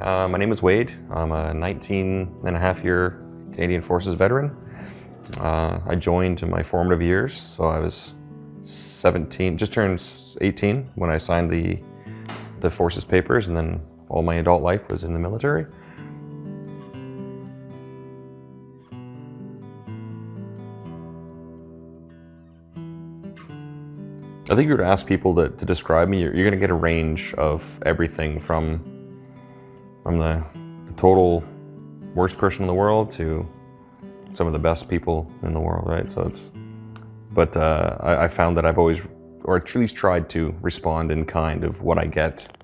My name is Wade. I'm a 19-and-a-half-year Canadian Forces veteran. I joined in my formative years, so I was 17, just turned 18 when I signed the Forces papers, and then all my adult life was in the military. I think if you were to ask people to describe me, you're going to get a range of everything from the total worst person in the world to some of the best people in the world, right? So but I found that I've always, or at least tried to respond in kind of what I get,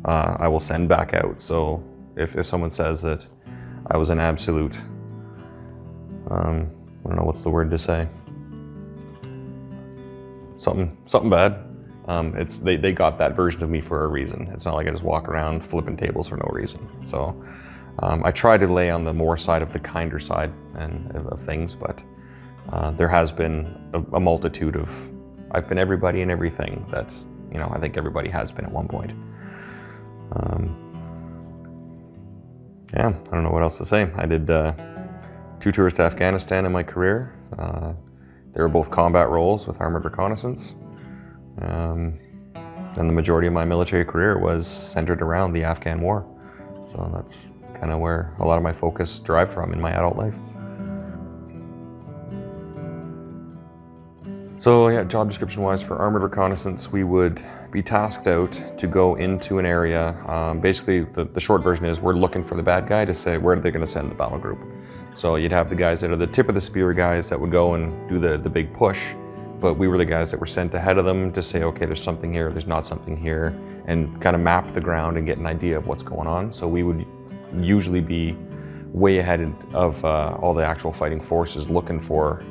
I will send back out. So if someone says that I was an absolute, I don't know what's the word to say, something bad, they got that version of me for a reason. It's not like I just walk around flipping tables for no reason. So I try to lay on the more side of the kinder side of things, but there has been a multitude of, I've been everybody and everything that, I think everybody has been at one point. Yeah, I don't know what else to say. I did 2 tours to Afghanistan in my career. They were both combat roles with armored reconnaissance. And the majority of my military career was centered around the Afghan war. So that's kind of where a lot of my focus derived from in my adult life. So yeah, job description wise for armored reconnaissance, we would be tasked out to go into an area. Basically, the short version is we're looking for the bad guy to say where they're going to send the battle group. So you'd have the guys that are the tip of the spear guys that would go and do the big push, but we were the guys that were sent ahead of them to say, okay, there's something here, there's not something here, and kind of map the ground and get an idea of what's going on. So we would usually be way ahead of all the actual fighting forces looking for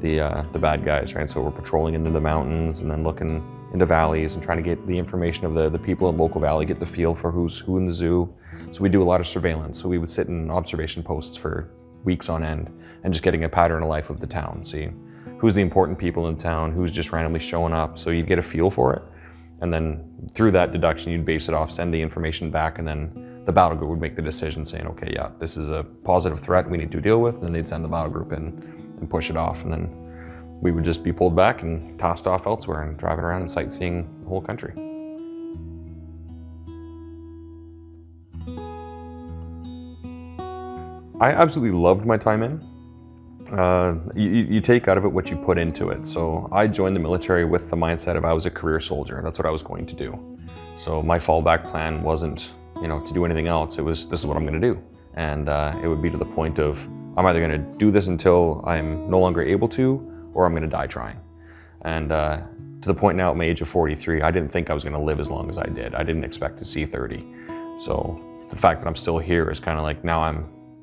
the bad guys, right? So we're patrolling into the mountains and then looking into valleys and trying to get the information of the people in the local valley, get the feel for who's who in the zoo. So we do a lot of surveillance. So we would sit in observation posts for weeks on end and just getting a pattern of life of the town. See who's the important people in town, who's just randomly showing up. So you'd get a feel for it. And then through that deduction, you'd base it off, send the information back, and then the battle group would make the decision saying, okay, yeah, this is a positive threat we need to deal with. And then they'd send the battle group in and push it off. And then we would just be pulled back and tossed off elsewhere and driving around and sightseeing the whole country. I absolutely loved my time in. You take out of it what you put into it. So I joined the military with the mindset of I was a career soldier. That's what I was going to do. So my fallback plan wasn't, to do anything else. It was, this is what I'm going to do. And it would be to the point of, I'm either going to do this until I'm no longer able to, or I'm going to die trying. And to the point now at my age of 43, I didn't think I was going to live as long as I did. I didn't expect to see 30. So the fact that I'm still here is kind of like, now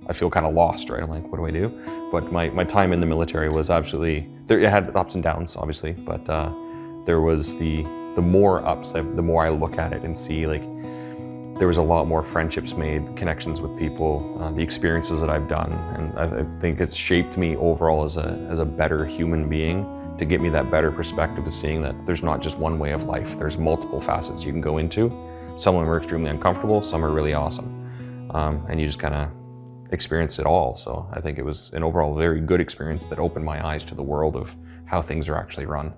I feel kind of lost, right? I'm like, what do I do? But my time in the military was absolutely, it had ups and downs, obviously, but there was the more ups, the more I look at it and see, like, there was a lot more friendships made, connections with people, the experiences that I've done, and I think it's shaped me overall as a better human being, to get me that better perspective of seeing that there's not just one way of life. There's multiple facets you can go into. Some of them are extremely uncomfortable, some are really awesome. And you just kind of experience it all. So I think it was an overall very good experience that opened my eyes to the world of how things are actually run.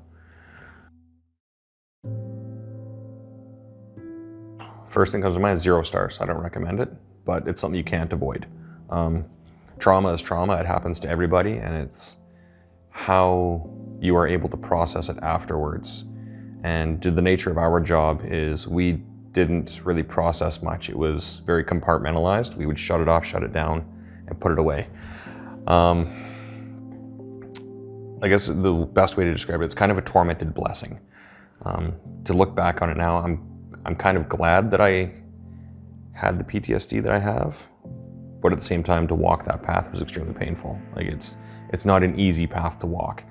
First thing comes to mind is 0 stars. I don't recommend it, but it's something you can't avoid. Trauma is trauma. It happens to everybody, and it's how you are able to process it afterwards. And the nature of our job is we didn't really process much. It was very compartmentalized. We would shut it off, shut it down, and put it away. I guess the best way to describe it, it's kind of a tormented blessing. To look back on it now, I'm kind of glad that I had the PTSD that I have, but at the same time, to walk that path was extremely painful. Like it's not an easy path to walk.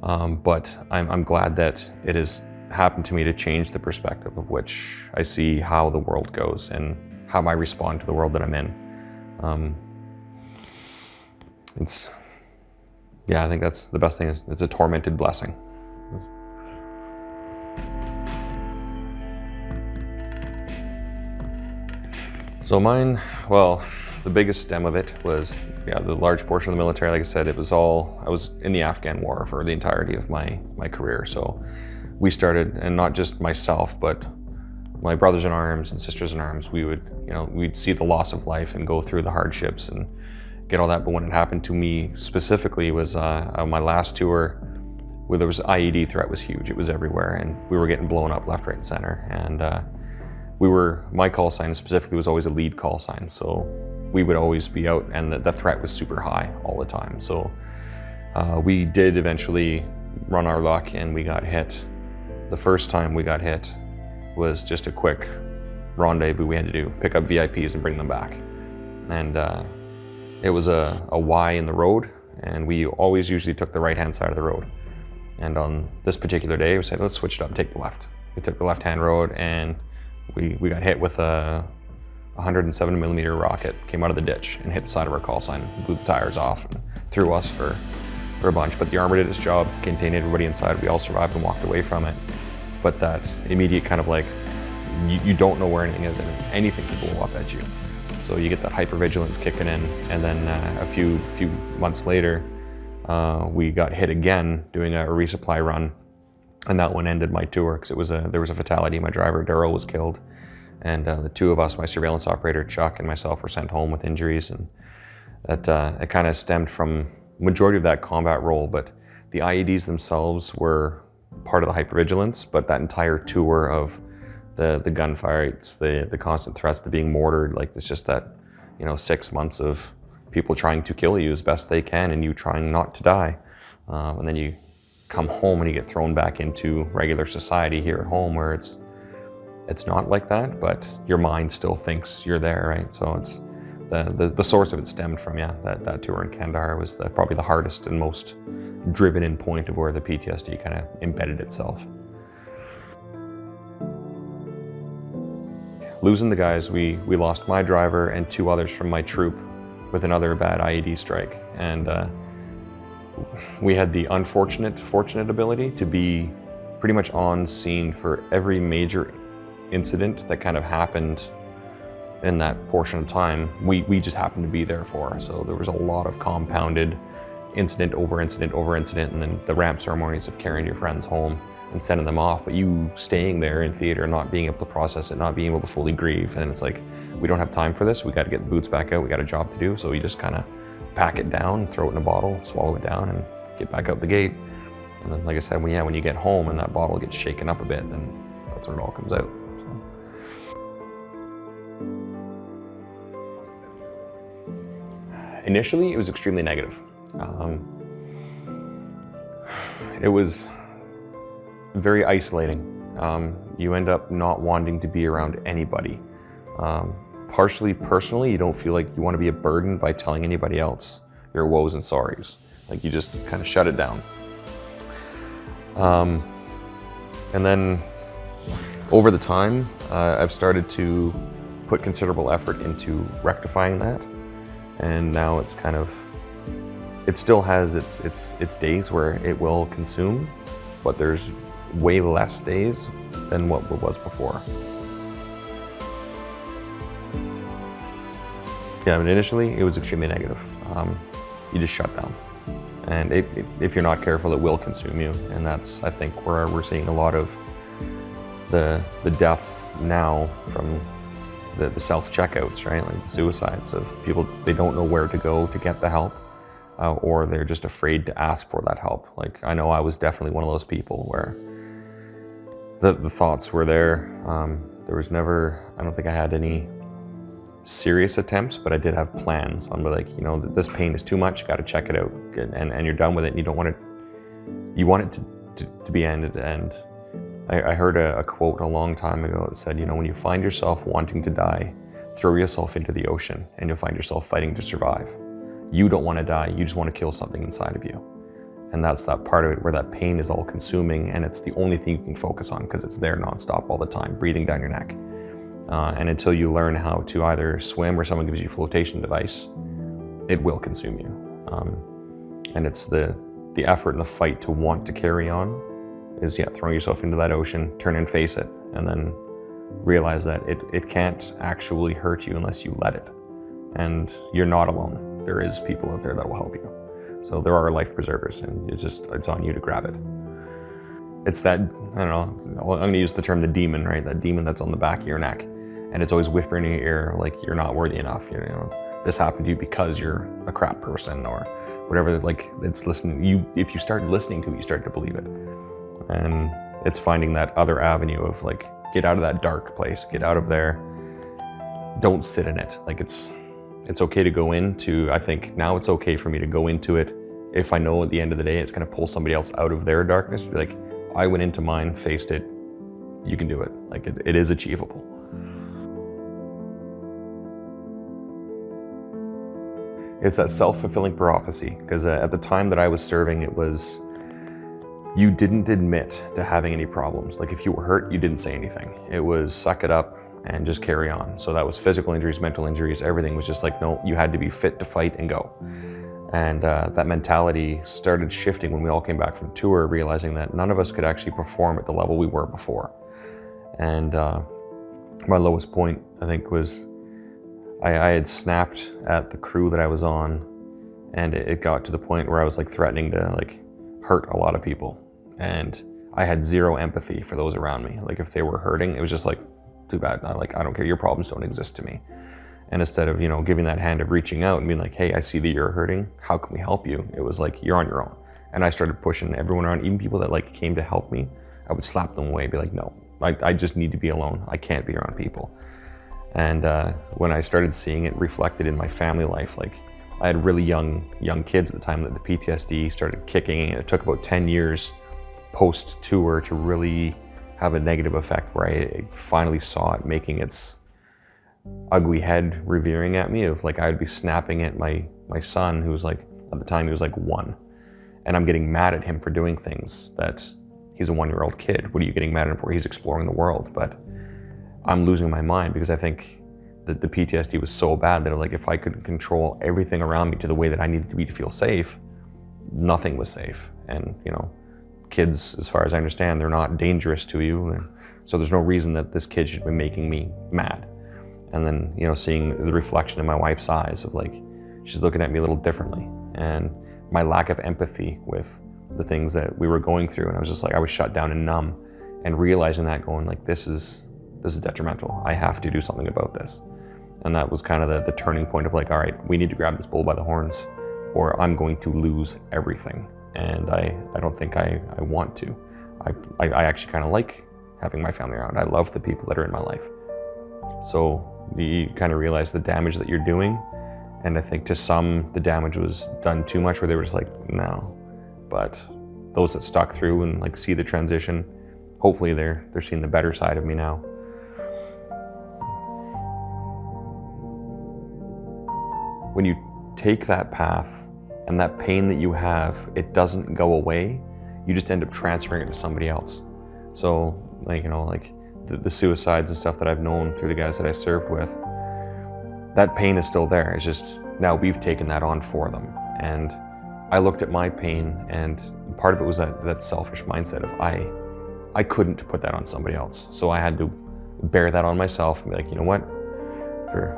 But I'm glad that it has happened to me to change the perspective of which I see how the world goes and how I respond to the world that I'm in. I think that's the best thing, is it's a tormented blessing. So mine, well, the biggest stem of it was, the large portion of the military. Like I said, I was in the Afghan war for the entirety of my career. So we started, and not just myself, but my brothers in arms and sisters in arms, we'd see the loss of life and go through the hardships and get all that. But when it happened to me specifically was on my last tour, where there was IED threat was huge. It was everywhere, and we were getting blown up left, right, and center. And my call sign specifically was always a lead call sign. So we would always be out, and the threat was super high all the time. So we did eventually run our luck, and we got hit. The first time we got hit was just a quick rendezvous we had to do, pick up VIPs and bring them back. And it was a Y in the road, and we always usually took the right-hand side of the road. And on this particular day, we said, let's switch it up and take the left. We took the left-hand road, and we got hit with a 107 millimeter rocket, came out of the ditch and hit the side of our call sign, blew the tires off and threw us for a bunch. But the armor did its job, contained everybody inside. We all survived and walked away from it. But that immediate kind of like, you don't know where anything is, and anything can blow up at you. So you get that hypervigilance kicking in. And then a few months later, we got hit again doing a resupply run. And that one ended my tour because there was a fatality. My driver, Daryl, was killed. And the two of us, my surveillance operator, Chuck, and myself, were sent home with injuries. And that it kind of stemmed from majority of that combat role, but the IEDs themselves were part of the hypervigilance, but that entire tour of the gunfights, the constant threats, the being mortared, like it's just that, 6 months of people trying to kill you as best they can and you trying not to die. And then you come home and you get thrown back into regular society here at home where it's not like that, but your mind still thinks you're there, right? So it's the source of it stemmed from, that tour in Kandahar was probably the hardest and most driven in point of where the PTSD kind of embedded itself. Losing the guys, we lost my driver and 2 others from my troop with another bad IED strike. And we had the fortunate ability to be pretty much on scene for every major incident that kind of happened in that portion of time. We just happened to be there for. So there was a lot of compounded incident over incident over incident, and then the ramp ceremonies of carrying your friends home and sending them off, but you staying there in theater, not being able to process it, not being able to fully grieve. And it's like, we don't have time for this. We got to get the boots back out. We got a job to do. So we just kind of pack it down, throw it in a bottle, swallow it down, and get back out the gate. And then, like I said, when you get home and that bottle gets shaken up a bit, then that's when it all comes out. So. Initially, it was extremely negative. It was very isolating. You end up not wanting to be around anybody. Partially personally, you don't feel like you want to be a burden by telling anybody else your woes and sorries. Like you just kind of shut it down. And then over the time, I've started to put considerable effort into rectifying that. And now it's kind of, it still has its days where it will consume, but there's way less days than what was before. Yeah, I mean, initially it was extremely negative. You just shut down. And if you're not careful, it will consume you. And that's, I think, where we're seeing a lot of the deaths now from the self-checkouts, right? Like the suicides of people, they don't know where to go to get the help. Or they're just afraid to ask for that help. Like, I know I was definitely one of those people where the thoughts were there. There was never, I don't think I had any serious attempts, but I did have plans on like, this pain is too much, you gotta check it out. And you're done with it and you don't want it, you want it to be ended. And I heard a quote a long time ago that said, when you find yourself wanting to die, throw yourself into the ocean and you'll find yourself fighting to survive. You don't want to die, you just want to kill something inside of you. And that's that part of it where that pain is all consuming and it's the only thing you can focus on because it's there nonstop all the time, breathing down your neck. And until you learn how to either swim or someone gives you a flotation device, it will consume you. And it's the effort and the fight to want to carry on is, throwing yourself into that ocean, turn and face it, and then realize that it can't actually hurt you unless you let it. And you're not alone. There is people out there that will help you. So there are life preservers, and it's on you to grab it. It's that, I don't know, I'm gonna use the term the demon, right? That demon that's on the back of your neck. And it's always whispering in your ear, like, you're not worthy enough, you know, this happened to you because you're a crap person or whatever. Like, it's listening, if you start listening to it, you start to believe it. And it's finding that other avenue of like, get out of that dark place, get out of there, don't sit in it. Like it's okay to go into, I think now it's okay for me to go into it if I know at the end of the day it's gonna pull somebody else out of their darkness, to be like, I went into mine, faced it, you can do it. Like it is achievable. It's that self-fulfilling prophecy, because at the time that I was serving, it was, you didn't admit to having any problems. Like if you were hurt, you didn't say anything. It was suck it up and just carry on. So that was physical injuries, mental injuries, everything was just like, no, you had to be fit to fight and go. And that mentality started shifting when we all came back from tour, realizing that none of us could actually perform at the level we were before. And my lowest point, I think, was I had snapped at the crew that I was on, and it got to the point where I was like threatening to like hurt a lot of people. And I had zero empathy for those around me. Like if they were hurting, it was just like, too bad. I don't care, your problems don't exist to me. And instead of, you know, giving that hand of reaching out and being like, hey, I see that you're hurting, how can we help you? It was like, you're on your own. And I started pushing everyone around, even people that like came to help me, I would slap them away, be like, no, I just need to be alone. I can't be around people. And when I started seeing it reflected in my family life, like I had really young kids at the time that the PTSD started kicking, and it took about 10 years post-tour to really have a negative effect, where I finally saw it making its ugly head revering at me, of like, I would be snapping at my son, who was like, at the time he was like 1, and I'm getting mad at him for doing things that, he's a 1-year-old kid. What are you getting mad at him for? He's exploring the world. But I'm losing my mind, because I think that the PTSD was so bad that like, if I could control everything around me to the way that I needed to be to feel safe, nothing was safe. And you know, kids, as far as I understand, they're not dangerous to you. So there's no reason that this kid should be making me mad. And then, you know, seeing the reflection in my wife's eyes of like, she's looking at me a little differently, and my lack of empathy with the things that we were going through. And I was just like, I was shut down and numb, and realizing that, going like, this is detrimental. I have to do something about this. And that was kind of the turning point of like, all right, we need to grab this bull by the horns, or I'm going to lose everything. And I don't think I want to. I actually kind of like having my family around. I love the people that are in my life. So you kind of realize the damage that you're doing. And I think to some, the damage was done too much, where they were just like, no. But those that stuck through and like see the transition, hopefully they're seeing the better side of me now. When you take that path, and that pain that you have, it doesn't go away, you just end up transferring it to somebody else. So like, you know, like the suicides and stuff that I've known through the guys that I served with, that pain is still there. It's just, now we've taken that on for them. And I looked at my pain, and part of it was that selfish mindset of I couldn't put that on somebody else. So I had to bear that on myself and be like, you know what?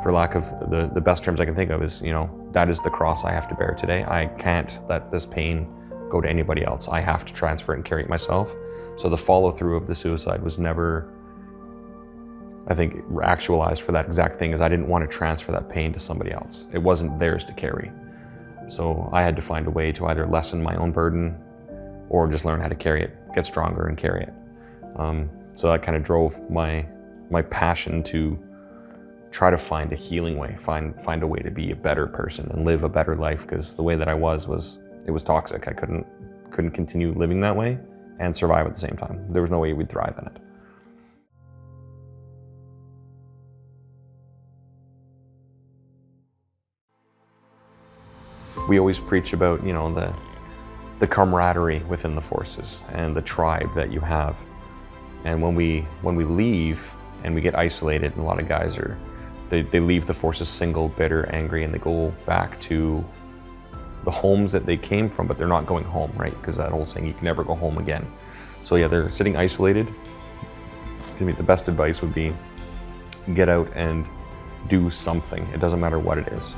For lack of the best terms I can think of, is, you know, that is the cross I have to bear today. I can't let this pain go to anybody else. I have to transfer it and carry it myself. So the follow through of the suicide was never, I think, actualized for that exact thing, is I didn't want to transfer that pain to somebody else. It wasn't theirs to carry. So I had to find a way to either lessen my own burden, or just learn how to carry it, get stronger and carry it. So that kind of drove my passion to try to find a healing way, find a way to be a better person and live a better life, because the way that I was it was toxic. I couldn't continue living that way and survive at the same time. There was no way we'd thrive in it. We always preach about, you know, the camaraderie within the forces and the tribe that you have. And when we leave and we get isolated, and a lot of guys they leave the forces single, bitter, angry, and they go back to the homes that they came from, but they're not going home, right? Because that whole saying, you can never go home again. So yeah, they're sitting isolated, the best advice would be get out and do something. It doesn't matter what it is.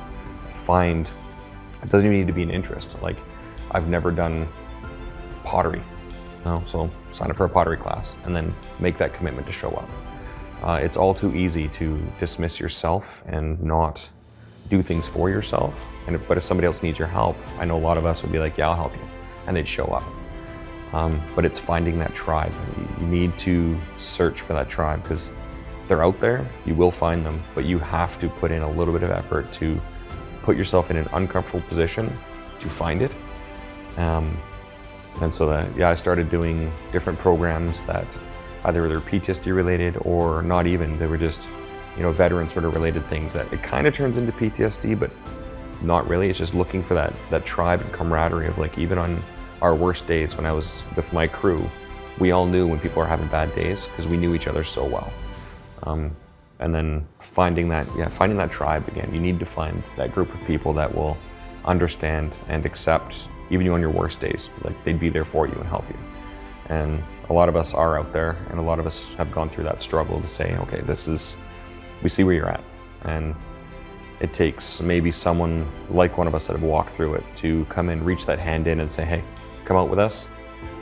It doesn't even need to be an interest. Like, I've never done pottery, so sign up for a pottery class and then make that commitment to show up. It's all too easy to dismiss yourself and not do things for yourself. But if somebody else needs your help, I know a lot of us would be like, yeah, I'll help you, and they'd show up. But it's finding that tribe. You need to search for that tribe, because they're out there, you will find them, but you have to put in a little bit of effort to put yourself in an uncomfortable position to find it. And so I started doing different programs that either they're PTSD related or not even. They were just, veteran sort of related things that it kind of turns into PTSD, but not really. It's just looking for that tribe and camaraderie of, like, even on our worst days when I was with my crew, we all knew when people were having bad days because we knew each other so well. And then finding that tribe again. You need to find that group of people that will understand and accept even you on your worst days. Like, they'd be there for you and help you. And a lot of us are out there, and a lot of us have gone through that struggle to say, okay, we see where you're at. And it takes maybe someone like one of us that have walked through it to come in, reach that hand in and say, hey, come out with us.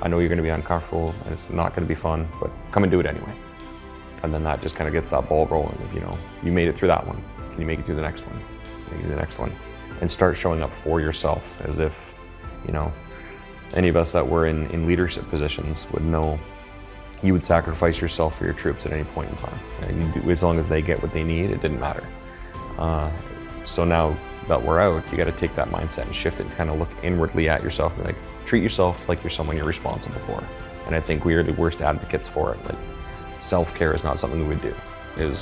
I know you're gonna be uncomfortable and it's not gonna be fun, but come and do it anyway. And then that just kind of gets that ball rolling of, you made it through that one. Can you make it through the next one? Make it through the next one. And start showing up for yourself, as if, any of us that were in leadership positions would know you would sacrifice yourself for your troops at any point in time. As long as they get what they need, it didn't matter. So now that we're out, you got to take that mindset and shift it and kind of look inwardly at yourself and be like, treat yourself like you're someone you're responsible for. And I think we are the worst advocates for it. Like, self-care is not something we would do.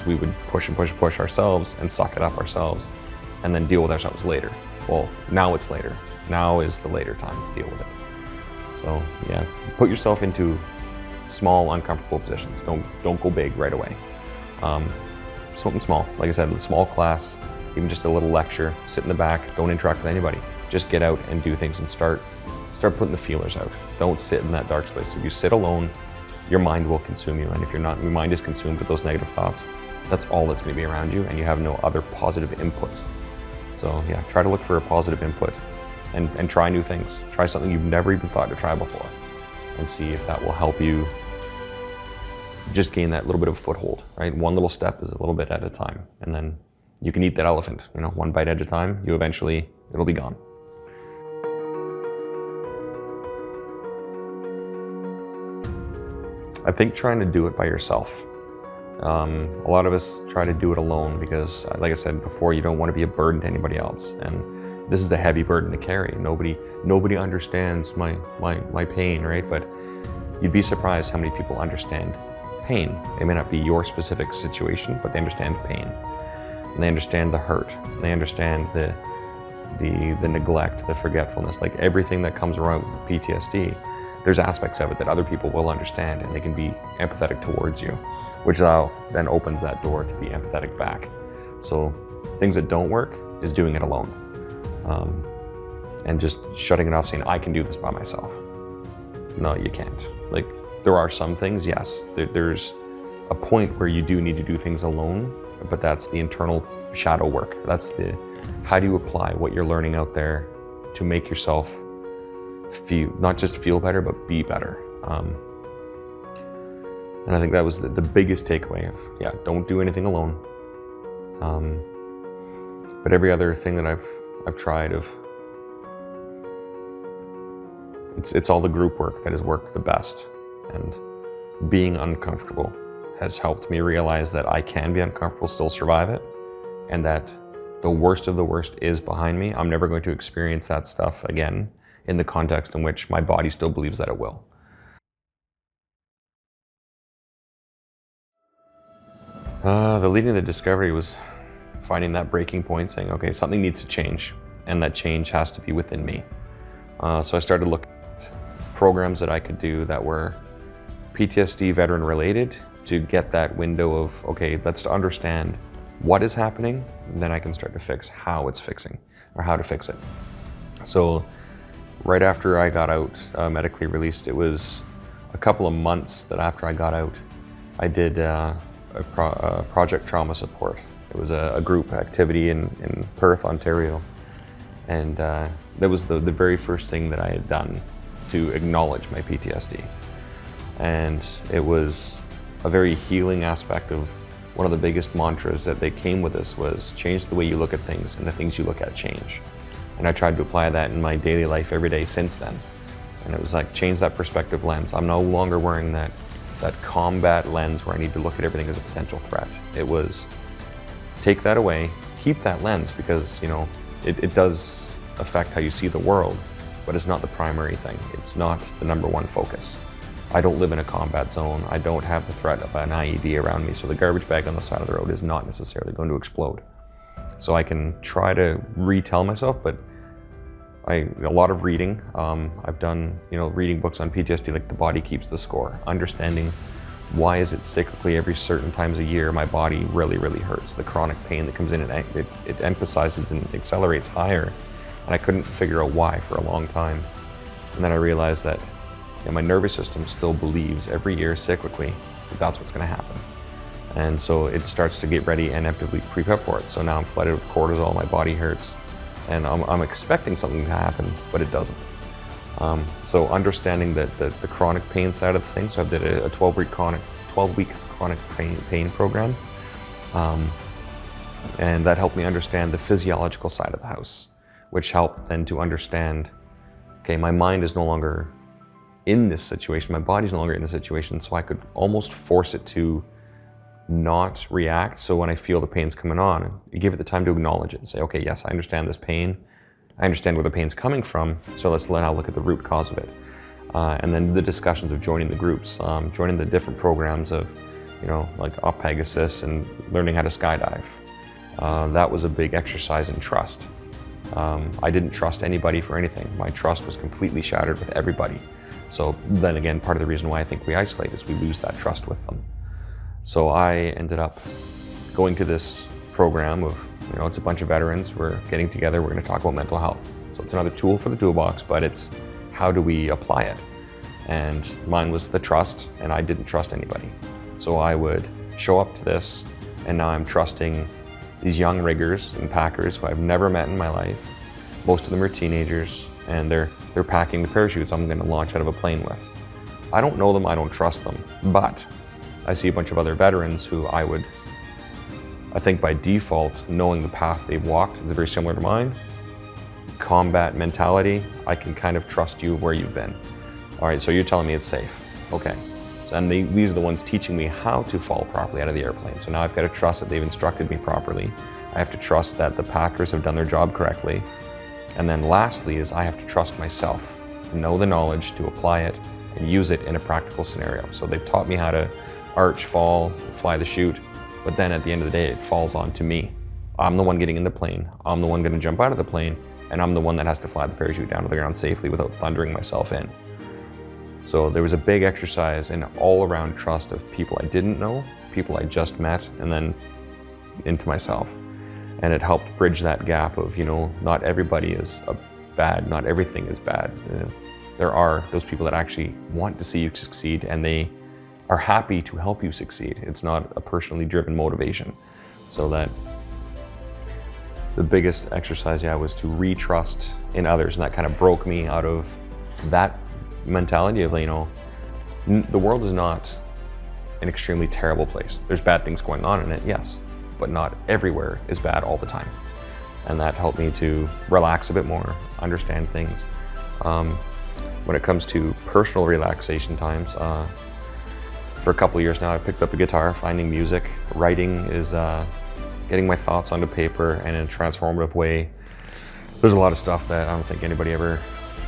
We would push and push and push ourselves and suck it up ourselves and then deal with ourselves later. Well, now it's later. Now is the later time to deal with it. So yeah, put yourself into small, uncomfortable positions. Don't go big right away. Something small, like I said, a small class, even just a little lecture, sit in the back, don't interact with anybody. Just get out and do things and start putting the feelers out. Don't sit in that dark space. If you sit alone, your mind will consume you. And if your mind is consumed with those negative thoughts, that's all that's gonna be around you, and you have no other positive inputs. So yeah, try to look for a positive input and try new things. Try something you've never even thought to try before and see if that will help you just gain that little bit of foothold, right? One little step is a little bit at a time, and then you can eat that elephant, one bite at a time. It'll be gone. I think trying to do it by yourself. A lot of us try to do it alone because, like I said before, you don't want to be a burden to anybody else. And this is a heavy burden to carry. Nobody understands my pain, right? But you'd be surprised how many people understand pain. It may not be your specific situation, but they understand pain. And they understand the hurt. They understand the neglect, the forgetfulness, like everything that comes around with PTSD. There's aspects of it that other people will understand, and they can be empathetic towards you, which now then opens that door to be empathetic back. So things that don't work is doing it alone. And just shutting it off, saying, I can do this by myself. No, you can't. Like, there are some things, yes, there's a point where you do need to do things alone, but that's the internal shadow work. That's how do you apply what you're learning out there to make yourself not just feel better, but be better. And I think that was the biggest takeaway of, yeah, don't do anything alone. But every other thing that I've tried it's all the group work that has worked the best. And being uncomfortable has helped me realize that I can be uncomfortable, still survive it, and that the worst of the worst is behind me. I'm never going to experience that stuff again in the context in which my body still believes that it will. The leading to the discovery was finding that breaking point, saying, okay, something needs to change, and that change has to be within me. So I started looking at programs that I could do that were PTSD veteran related to get that window of, okay, let's understand what is happening, and then I can start to fix how it's fixing, or how to fix it. So right after I got out, medically released, it was a couple of months that after I got out, I did project trauma support. It was a group activity in Perth, Ontario. And that was the very first thing that I had done to acknowledge my PTSD. And it was a very healing aspect of one of the biggest mantras that they came with us was change the way you look at things and the things you look at change. And I tried to apply that in my daily life every day since then. And it was like, change that perspective lens. I'm no longer wearing that combat lens where I need to look at everything as a potential threat. It was, take that away, keep that lens because, you know, it does affect how you see the world, but it's not the primary thing. It's not the number one focus. I don't live in a combat zone. I don't have the threat of an IED around me, so the garbage bag on the side of the road is not necessarily going to explode. So I can try to retell myself, but a lot of reading. I've done, you know, reading books on PTSD like The Body Keeps the Score, understanding why is it cyclically every certain times a year my body really, really hurts. The chronic pain that comes in, it emphasizes and accelerates higher. And I couldn't figure out why for a long time. And then I realized that, you know, my nervous system still believes every year cyclically that that's what's going to happen. And so it starts to get ready and actively prepare for it. So now I'm flooded with cortisol, my body hurts, and I'm expecting something to happen, but it doesn't. So understanding that the chronic pain side of things, so I did a 12-week chronic pain program, and that helped me understand the physiological side of the house, which helped then to understand, okay, my mind is no longer in this situation, my body's no longer in the situation, so I could almost force it to not react. So when I feel the pain's coming on, you give it the time to acknowledge it and say, okay, yes, I understand this pain. I understand where the pain's coming from, so let's now look at the root cause of it. And then the discussions of joining the groups, joining the different programs of, you know, like Op Pegasus and learning how to skydive. That was a big exercise in trust. I didn't trust anybody for anything. My trust was completely shattered with everybody. So then again, part of the reason why I think we isolate is we lose that trust with them. So I ended up going to this program of, you know, it's a bunch of veterans, we're getting together, we're going to talk about mental health. So it's another tool for the toolbox, but it's how do we apply it? And mine was the trust, and I didn't trust anybody. So I would show up to this, and now I'm trusting these young riggers and packers who I've never met in my life. Most of them are teenagers, and they're packing the parachutes I'm going to launch out of a plane with. I don't know them, I don't trust them, but I see a bunch of other veterans who I think by default, knowing the path they've walked is very similar to mine. Combat mentality, I can kind of trust you where you've been. All right, so you're telling me it's safe. Okay. So, and these are the ones teaching me how to fall properly out of the airplane. So now I've got to trust that they've instructed me properly. I have to trust that the packers have done their job correctly. And then lastly is I have to trust myself to know the knowledge, to apply it, and use it in a practical scenario. So they've taught me how to arch, fall, fly the chute, but then at the end of the day, it falls on to me. I'm the one getting in the plane, I'm the one gonna jump out of the plane, and I'm the one that has to fly the parachute down to the ground safely without thundering myself in. So there was a big exercise in all-around trust of people I didn't know, people I just met, and then into myself. And it helped bridge that gap of, you know, not everybody is bad, not everything is bad. There are those people that actually want to see you succeed, and they are happy to help you succeed. It's not a personally driven motivation. So that the biggest exercise, was to retrust in others, and that kind of broke me out of that mentality of, you know, the world is not an extremely terrible place. There's bad things going on in it, yes, but not everywhere is bad all the time. And that helped me to relax a bit more, understand things. When it comes to personal relaxation times, for a couple of years now, I've picked up a guitar, finding music. Writing is getting my thoughts onto paper and in a transformative way. There's a lot of stuff that I don't think anybody ever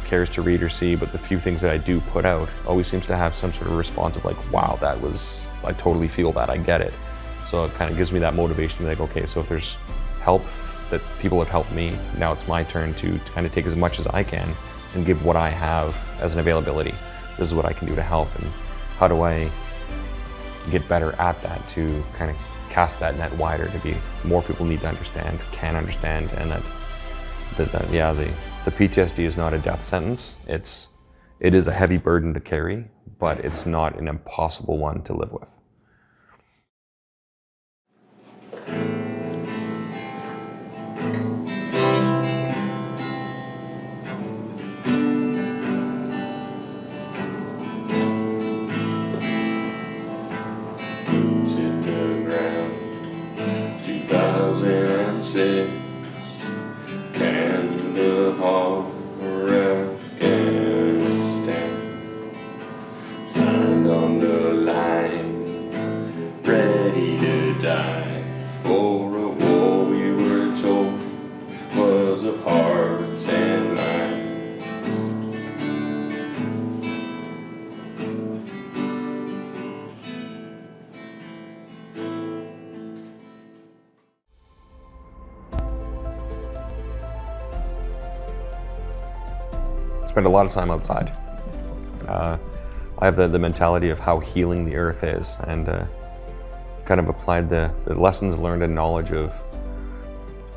cares to read or see, but the few things that I do put out always seems to have some sort of response of like, wow, I totally feel that, I get it. So it kind of gives me that motivation to be like, okay, so if there's help that people have helped me, now it's my turn to kind of take as much as I can and give what I have as an availability. This is what I can do to help, and how do I get better at that to kind of cast that net wider to be more people need to understand, can understand, and the PTSD is not a death sentence. It is a heavy burden to carry, but it's not an impossible one to live with. spend a lot of time outside. I have the mentality of how healing the earth is, and kind of applied the lessons learned and knowledge of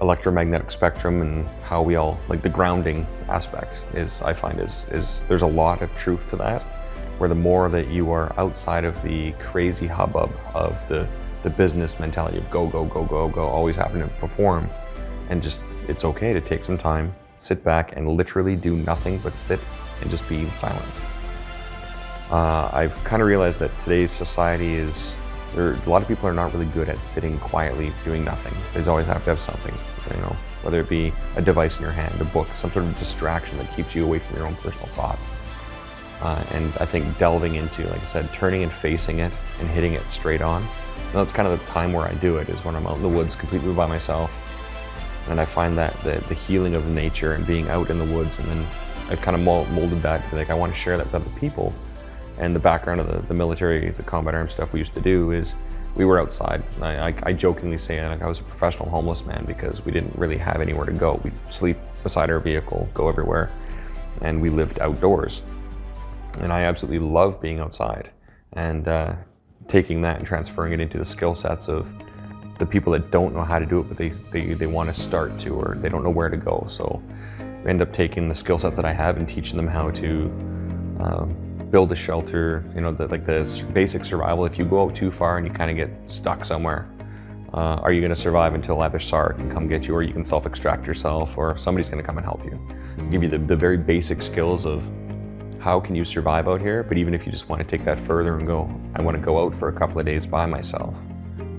electromagnetic spectrum and how we all, like the grounding aspect I find is there's a lot of truth to that, where the more that you are outside of the crazy hubbub of the business mentality of go, go, go, go, go, always having to perform, and just, it's okay to take some time, sit back and literally do nothing but sit and just be in silence. I've kind of realized that today's society a lot of people are not really good at sitting quietly doing nothing. They always have to have something, whether it be a device in your hand, a book, some sort of distraction that keeps you away from your own personal thoughts. And I think delving into, like I said, turning and facing it and hitting it straight on. And that's kind of the time where I do it, is when I'm out in the woods completely by myself. And I find that the healing of nature and being out in the woods, and then I kind of molded that to be like, I want to share that with other people. And the background of the military, the combat arms stuff we used to do is we were outside. I jokingly say I was a professional homeless man because we didn't really have anywhere to go. We'd sleep beside our vehicle, go everywhere, and we lived outdoors. And I absolutely love being outside, and taking that and transferring it into the skill sets of the people that don't know how to do it, but they want to start to, or they don't know where to go. So we end up taking the skill sets that I have and teaching them how to build a shelter, the basic survival. If you go out too far and you kind of get stuck somewhere, are you going to survive until either SAR can come get you, or you can self-extract yourself, or somebody's going to come and help you? Give you the very basic skills of how can you survive out here. But even if you just want to take that further and go, I want to go out for a couple of days by myself,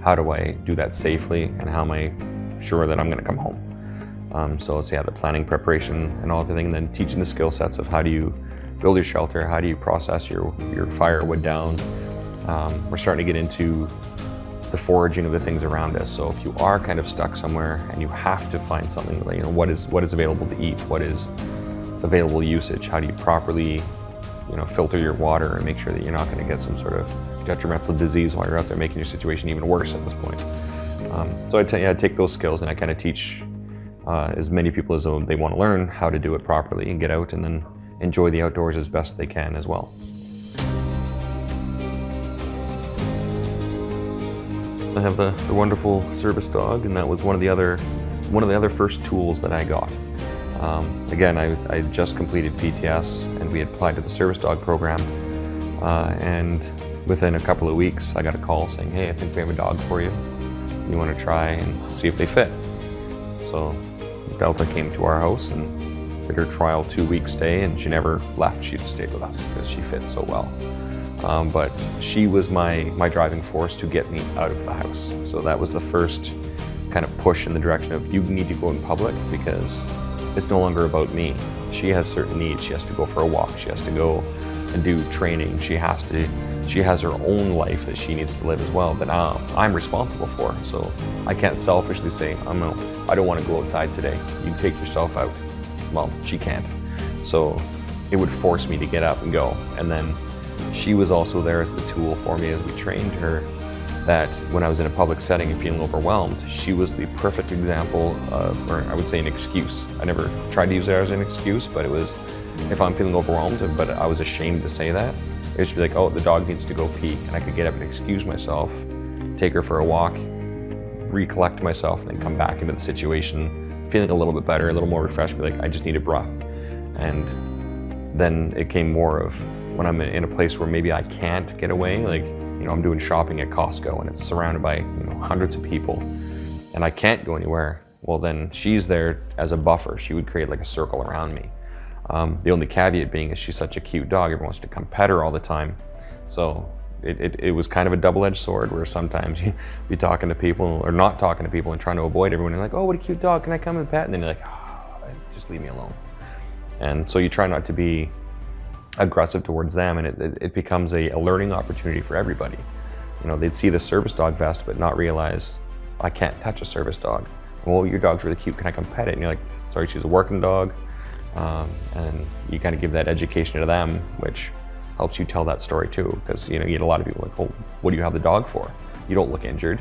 how do I do that safely, and how am I sure that I'm going to come home? So it's the planning, preparation, and all everything, and then teaching the skill sets of how do you build your shelter, how do you process your firewood down. We're starting to get into the foraging of the things around us. So if you are kind of stuck somewhere and you have to find something, like, what is available to eat, what is available usage, how do you properly filter your water and make sure that you're not going to get some sort of detrimental disease while you're out there, making your situation even worse at this point. So I take those skills and I kind of teach as many people as they want to learn how to do it properly and get out and then enjoy the outdoors as best they can as well. I have the wonderful service dog, and that was one of the other first tools that I got. Again, I just completed PTS, and we had applied to the service dog program, and within a couple of weeks I got a call saying, hey, I think we have a dog for you. You want to try and see if they fit? So Delta came to our house and did her trial 2-week stay, and she never left. She just stayed with us because she fit so well. But she was my driving force to get me out of the house. So that was the first kind of push in the direction of, you need to go in public, because it's no longer about me. She has certain needs. She has to go for a walk. She has to go and do training. She has her own life that she needs to live as well, that I'm responsible for. So I can't selfishly say, I don't want to go outside today. You take yourself out. Well, she can't. So it would force me to get up and go. And then she was also there as the tool for me as we trained her, that when I was in a public setting and feeling overwhelmed, she was the perfect example of, or I would say an excuse. I never tried to use it as an excuse, but it was, if I'm feeling overwhelmed, but I was ashamed to say that, it would just be like, oh, the dog needs to go pee. And I could get up and excuse myself, take her for a walk, recollect myself, and then come back into the situation feeling a little bit better, a little more refreshed, be like, I just need a breath. And then it came more of when I'm in a place where maybe I can't get away, like, I'm doing shopping at Costco and it's surrounded by hundreds of people and I can't go anywhere. Well, then she's there as a buffer. She would create like a circle around me. The only caveat being is she's such a cute dog. Everyone wants to come pet her all the time. So it was kind of a double-edged sword, where sometimes you'd be talking to people or not talking to people and trying to avoid everyone. You're like, oh, what a cute dog. Can I come and pet? And then you're like, just leave me alone. And so you try not to be aggressive towards them, and it becomes a learning opportunity for everybody. They'd see the service dog vest but not realize, I can't touch a service dog. Well, your dog's really cute, can I come pet it? And you're like, sorry, she's a working dog. And you kind of give that education to them, which helps you tell that story too, because you get a lot of people like, oh, what do you have the dog for? You don't look injured.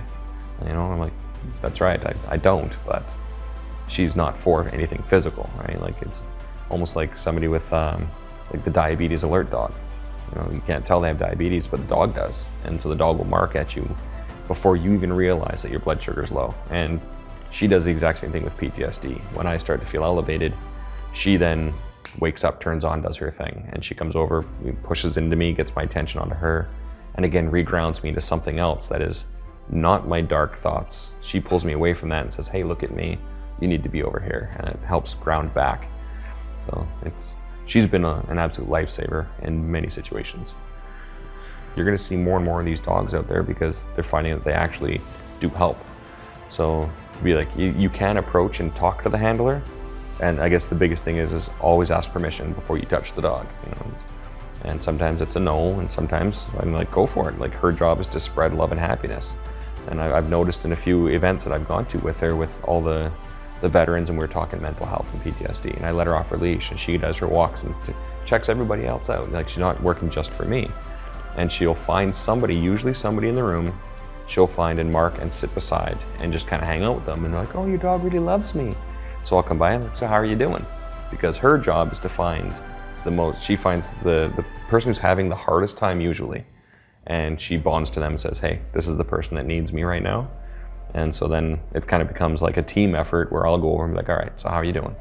I'm like, that's right, I don't, but she's not for anything physical, right? Like, almost like somebody with like the diabetes alert dog. You know, you can't tell they have diabetes, but the dog does. And so the dog will mark at you before you even realize that your blood sugar is low. And she does the exact same thing with PTSD. When I start to feel elevated, she then wakes up, turns on, does her thing. And she comes over, pushes into me, gets my attention onto her, and again, regrounds me to something else that is not my dark thoughts. She pulls me away from that and says, hey, look at me, you need to be over here. And it helps ground back. So she's been an absolute lifesaver in many situations. You're gonna see more and more of these dogs out there because they're finding that they actually do help. So to be like, you can approach and talk to the handler. And I guess the biggest thing is always ask permission before you touch the dog. You know, and sometimes it's a no, and sometimes I'm like, go for it. Like, her job is to spread love and happiness. And I've noticed in a few events that I've gone to with her, with all the veterans, and we were talking mental health and PTSD, and I let her off her leash, and she does her walks and checks everybody else out. Like, she's not working just for me. And she'll find somebody, usually somebody in the room, she'll find and mark and sit beside and just kind of hang out with them. And they're like, oh, your dog really loves me. So I'll come by and like, so how are you doing? Because her job is to find she finds the person who's having the hardest time usually, and she bonds to them and says, hey, this is the person that needs me right now. And so then it kind of becomes like a team effort where I'll go over and be like, all right, so how are you doing?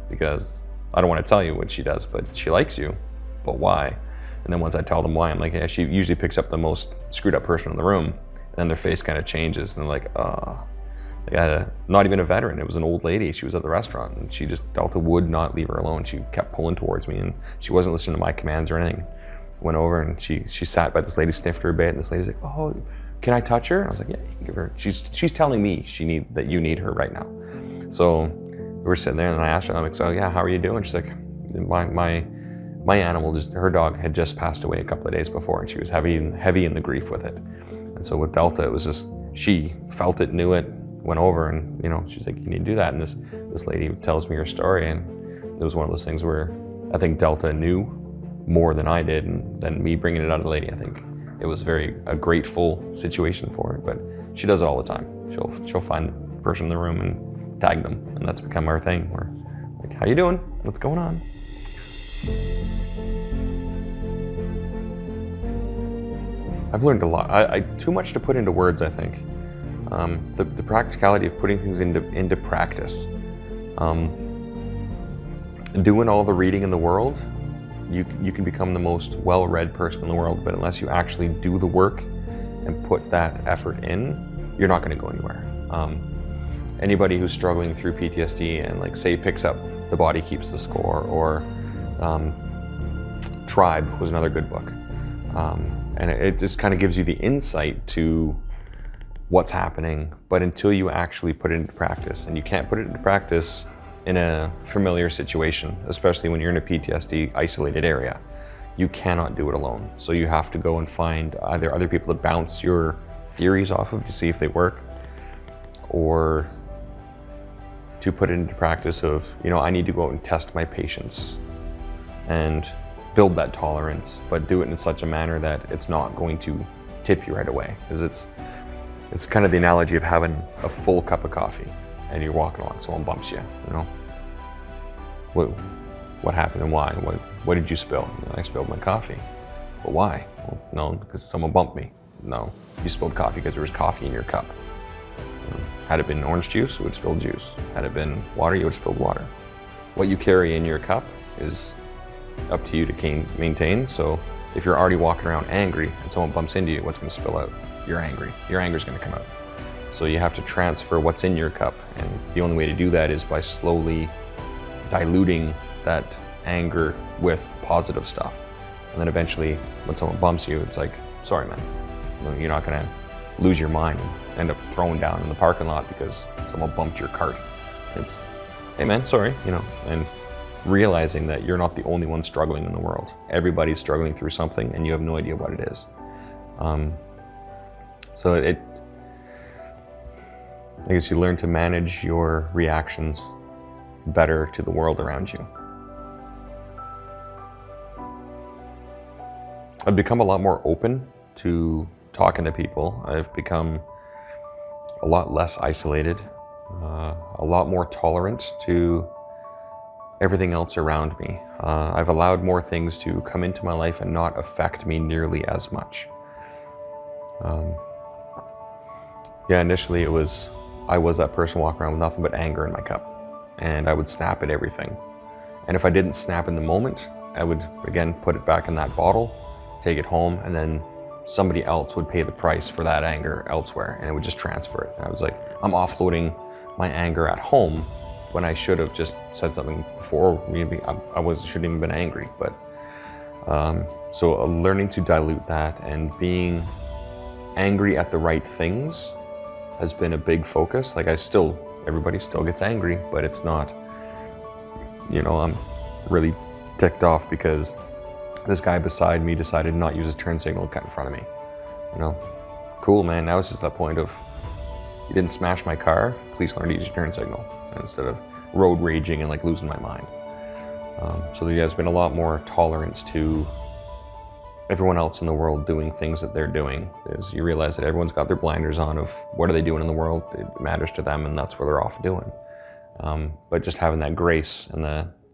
Because I don't want to tell you what she does, but she likes you, but why? And then once I tell them why, I'm like, yeah, she usually picks up the most screwed up person in the room, and then their face kind of changes, and they're like, They had not even a veteran, it was an old lady. She was at the restaurant, and Delta would not leave her alone. She kept pulling towards me, and she wasn't listening to my commands or anything. Went over and she sat by this lady, sniffed her a bit, and this lady's like, oh, can I touch her? And I was like, yeah, you can give her. She's telling me that you need her right now. So we were sitting there, and I asked her, I'm like, so yeah, how are you doing? She's like, my animal, her dog had just passed away a couple of days before, and she was heavy in the grief with it. And so with Delta, it was just, she felt it, knew it, went over, and she's like, you need to do that. And this lady tells me her story, and it was one of those things where I think Delta knew more than I did, and then me bringing it out of the lady, I think it was a grateful situation for her. But she does it all the time. She'll find the person in the room and tag them, and that's become our thing. We're like, how you doing? What's going on? I've learned a lot. I too much to put into words, I think. The practicality of putting things into practice. Doing all the reading in the world, you can become the most well-read person in the world, but unless you actually do the work and put that effort in, you're not going to go anywhere. Anybody who's struggling through PTSD and like say picks up The Body Keeps the Score, or Tribe was another good book. And it just kind of gives you the insight to what's happening, but until you actually put it into practice, and you can't put it into practice in a familiar situation, especially when you're in a PTSD isolated area, you cannot do it alone. So you have to go and find either other people to bounce your theories off of to see if they work, or to put it into practice of, I need to go out and test my patience and build that tolerance, but do it in such a manner that it's not going to tip you right away. Because it's kind of the analogy of having a full cup of coffee and you're walking along, someone bumps you, What happened and why? What did you spill? I spilled my coffee. But why? Well, no, because someone bumped me. No, you spilled coffee because there was coffee in your cup. Had it been orange juice, you would have spilled juice. Had it been water, you would have spilled water. What you carry in your cup is up to you to maintain. So if you're already walking around angry and someone bumps into you, what's going to spill out? You're angry. Your anger is going to come out. So you have to transfer what's in your cup, and the only way to do that is by slowly diluting that anger with positive stuff. And then eventually, when someone bumps you, it's like, sorry, man. You're not going to lose your mind and end up thrown down in the parking lot because someone bumped your cart. It's, hey man, sorry, and realizing that you're not the only one struggling in the world. Everybody's struggling through something, and you have no idea what it is. So I guess you learn to manage your reactions better to the world around you. I've become a lot more open to talking to people. I've become a lot less isolated, a lot more tolerant to everything else around me. I've allowed more things to come into my life and not affect me nearly as much. Initially I was that person walking around with nothing but anger in my cup, and I would snap at everything. And if I didn't snap in the moment, I would again put it back in that bottle, take it home, and then somebody else would pay the price for that anger elsewhere, and it would just transfer it. And I was like, I'm offloading my anger at home when I should have just said something before. Maybe shouldn't even been angry. But so learning to dilute that and being angry at the right things has been a big focus. Like everybody still gets angry, but it's not, I'm really ticked off because this guy beside me decided not to use his turn signal to cut in front of me. Cool, man. Now it's just that point of, you didn't smash my car, please learn to use your turn signal, instead of road raging and like losing my mind. So there's been a lot more tolerance to everyone else in the world doing things that they're doing, is you realize that everyone's got their blinders on of what are they doing in the world. It matters to them, and that's what they're off doing. But just having that grace and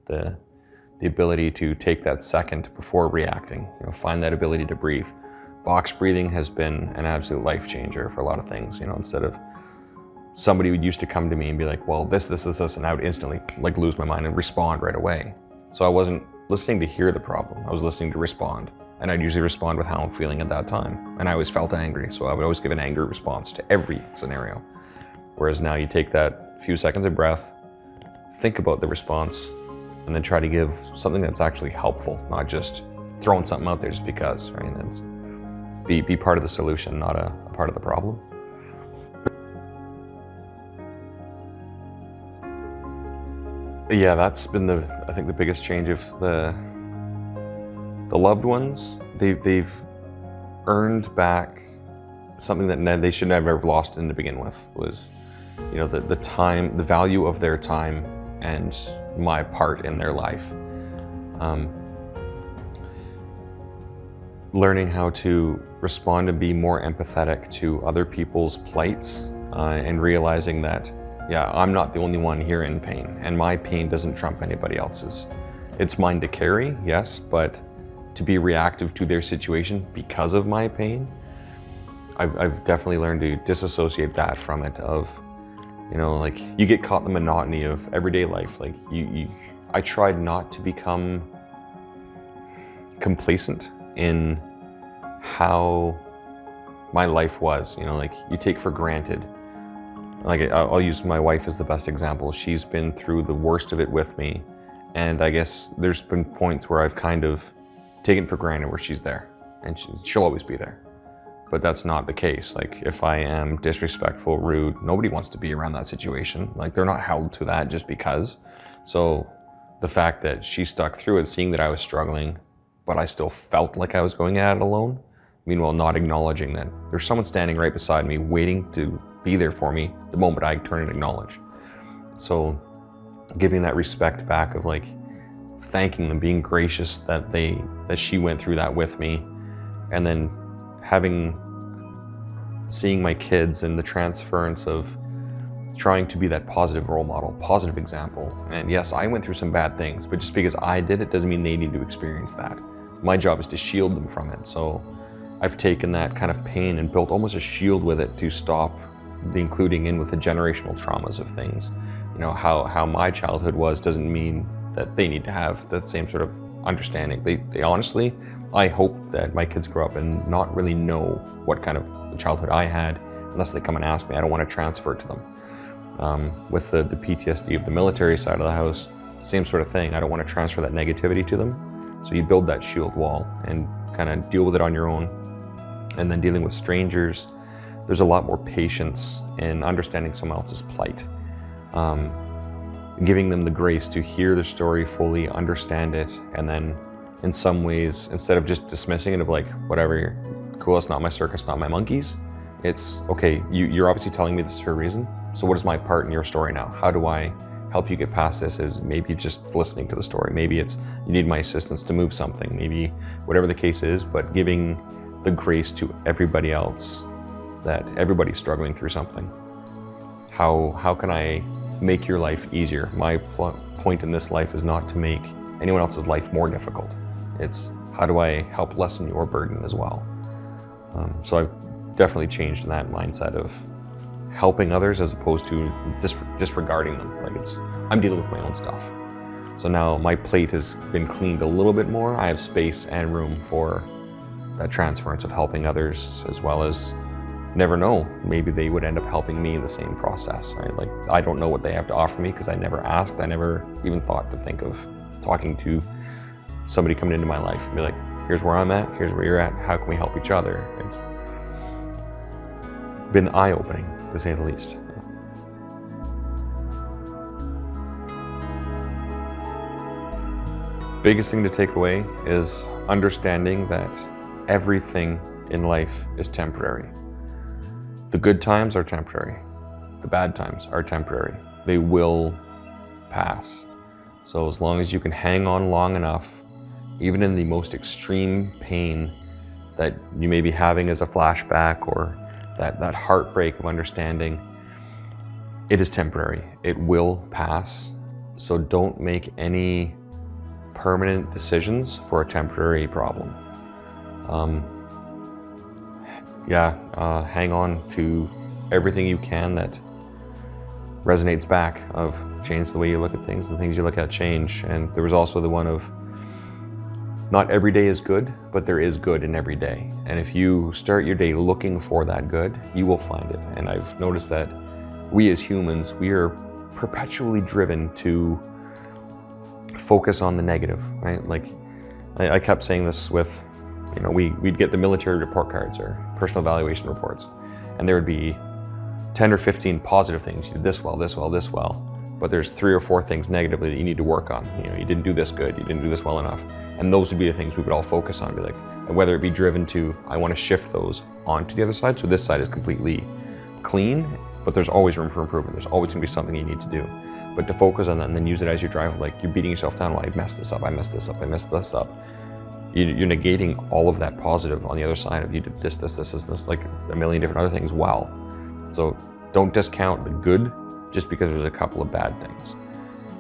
the ability to take that second before reacting, find that ability to breathe. Box breathing has been an absolute life changer for a lot of things. Instead of somebody would used to come to me and be like, well, this, and I would instantly like lose my mind and respond right away. So I wasn't listening to hear the problem, I was listening to respond. And I'd usually respond with how I'm feeling at that time. And I always felt angry, so I would always give an angry response to every scenario. Whereas now you take that few seconds of breath, think about the response, and then try to give something that's actually helpful, not just throwing something out there just because, right? And be part of the solution, not a part of the problem. Yeah, that's been I think the biggest change of the loved ones. They've earned back something that they should never have lost in to begin with, was, the time, the value of their time and my part in their life. Learning how to respond and be more empathetic to other people's plights, and realizing that, I'm not the only one here in pain, and my pain doesn't trump anybody else's. It's mine to carry, yes, but to be reactive to their situation because of my pain, I've definitely learned to disassociate that from it. Of, like, you get caught in the monotony of everyday life. Like I tried not to become complacent in how my life was. Like, you take for granted. Like, I'll use my wife as the best example. She's been through the worst of it with me, and I guess there's been points where I've kind of taken for granted where she's there, and she'll always be there. But that's not the case. Like, if I am disrespectful, rude, nobody wants to be around that situation. Like, they're not held to that just because. So the fact that she stuck through it, seeing that I was struggling, but I still felt like I was going at it alone, meanwhile not acknowledging that there's someone standing right beside me waiting to be there for me the moment I turn and acknowledge. So giving that respect back of, like, thanking them, being gracious that she went through that with me, and then seeing my kids and the transference of trying to be that positive role model, positive example. And yes, I went through some bad things, but just because I did it doesn't mean they need to experience that. My job is to shield them from it. So I've taken that kind of pain and built almost a shield with it to stop the including in with the generational traumas of things. How my childhood was doesn't mean that they need to have that same sort of understanding. They honestly, I hope that my kids grow up and not really know what kind of childhood I had unless they come and ask me. I don't want to transfer it to them. With the PTSD of the military side of the house, same sort of thing. I don't want to transfer that negativity to them. So you build that shield wall and kind of deal with it on your own. And then dealing with strangers, there's a lot more patience in understanding someone else's plight. Giving them the grace to hear the story fully, understand it, and then in some ways, instead of just dismissing it of like, whatever, cool, it's not my circus, not my monkeys, it's, okay, you're obviously telling me this for a reason, so what is my part in your story now? How do I help you get past this? Is maybe just listening to the story, maybe it's you need my assistance to move something, maybe whatever the case is, but giving the grace to everybody else, that everybody's struggling through something. How can I make your life easier? My point point in this life is not to make anyone else's life more difficult. It's how do I help lessen your burden as well? So I've definitely changed in that mindset of helping others as opposed to disregarding them. Like I'm dealing with my own stuff. So now my plate has been cleaned a little bit more. I have space and room for that transference of helping others, as well as, never know, maybe they would end up helping me in the same process, right? Like I don't know what they have to offer me because I never asked. I never even thought to think of talking to somebody coming into my life and be like, here's where I'm at, here's where you're at, how can we help each other? It's been eye-opening, to say the least. Biggest thing to take away is understanding that everything in life is temporary. The good times are temporary. The bad times are temporary. They will pass. So as long as you can hang on long enough, even in the most extreme pain that you may be having as a flashback or that heartbreak of understanding, it is temporary. It will pass. So don't make any permanent decisions for a temporary problem. Hang on to everything you can that resonates back of change the way you look at things, the things you look at change. And there was also the one of not every day is good, but there is good in every day. And if you start your day looking for that good, you will find it. And I've noticed that we as humans, we are perpetually driven to focus on the negative, right? Like I kept saying this with, we'd get the military report cards or personal evaluation reports, and there would be 10 or 15 positive things. You did this well, this well, this well, but there's 3 or 4 things negatively that you need to work on. You didn't do this good, you didn't do this well enough. And those would be the things we would all focus on, be like, and whether it be driven to, I want to shift those onto the other side, so this side is completely clean, but there's always room for improvement. There's always gonna be something you need to do. But to focus on that and then use it as your drive, like you're beating yourself down, well, I messed this up, I messed this up, I messed this up. You're negating all of that positive on the other side of you did this, like a million different other things well. So don't discount the good just because there's a couple of bad things.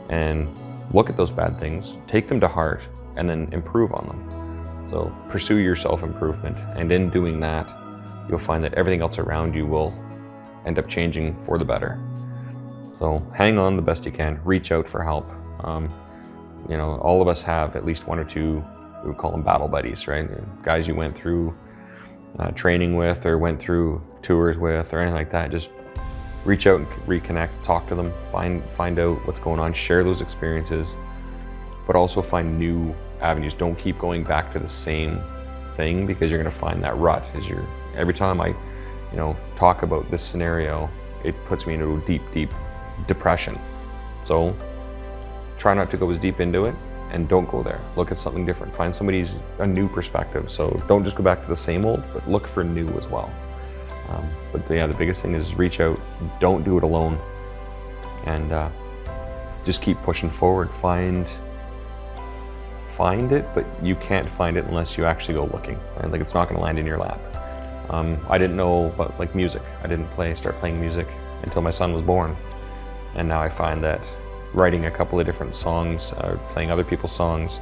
And look at those bad things, take them to heart, and then improve on them. So pursue your self-improvement, and in doing that, you'll find that everything else around you will end up changing for the better. So hang on the best you can, reach out for help. All of us have at least 1 or 2, we would call them battle buddies, right? Guys you went through training with or went through tours with or anything like that. Just reach out and reconnect, talk to them, find out what's going on, share those experiences, but also find new avenues. Don't keep going back to the same thing, because you're gonna find that rut. Every time I talk about this scenario, it puts me into a deep depression. So try not to go as deep into it, and don't go there. Look at something different. Find a new perspective. So don't just go back to the same old, but look for new as well. The biggest thing is reach out. Don't do it alone, and just keep pushing forward. Find it, but you can't find it unless you actually go looking. Right? Like it's not going to land in your lap. I didn't know about like music. I didn't start playing music until my son was born, and now I find that writing a couple of different songs, playing other people's songs,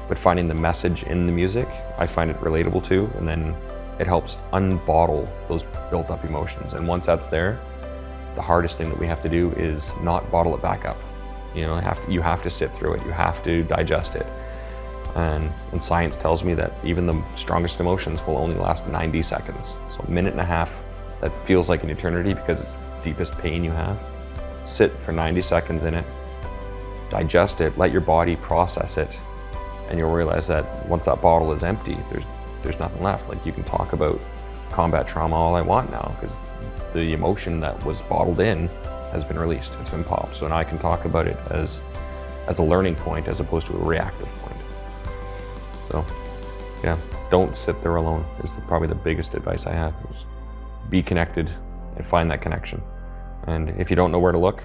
but finding the message in the music, I find it relatable to, and then it helps unbottle those built up emotions. And once that's there, the hardest thing that we have to do is not bottle it back up. You have to sit through it, you have to digest it. And science tells me that even the strongest emotions will only last 90 seconds. So a minute and a half, that feels like an eternity because it's the deepest pain you have. Sit for 90 seconds in it, digest it, let your body process it, and you'll realize that once that bottle is empty, there's nothing left. Like you can talk about combat trauma all I want now, because the emotion that was bottled in has been released, it's been popped. So now I can talk about it as a learning point as opposed to a reactive point. So yeah, don't sit there alone is probably the biggest advice I have, is be connected and find that connection. And if you don't know where to look,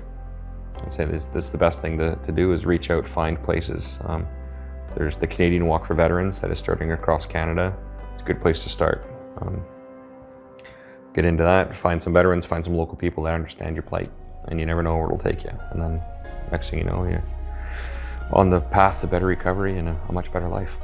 I'd say this is the best thing to do, is reach out, find places. There's the Canadian Walk for Veterans that is starting across Canada. It's a good place to start. Get into that, find some veterans, find some local people that understand your plight, and you never know where it'll take you. And then next thing you know, on the path to better recovery and a much better life.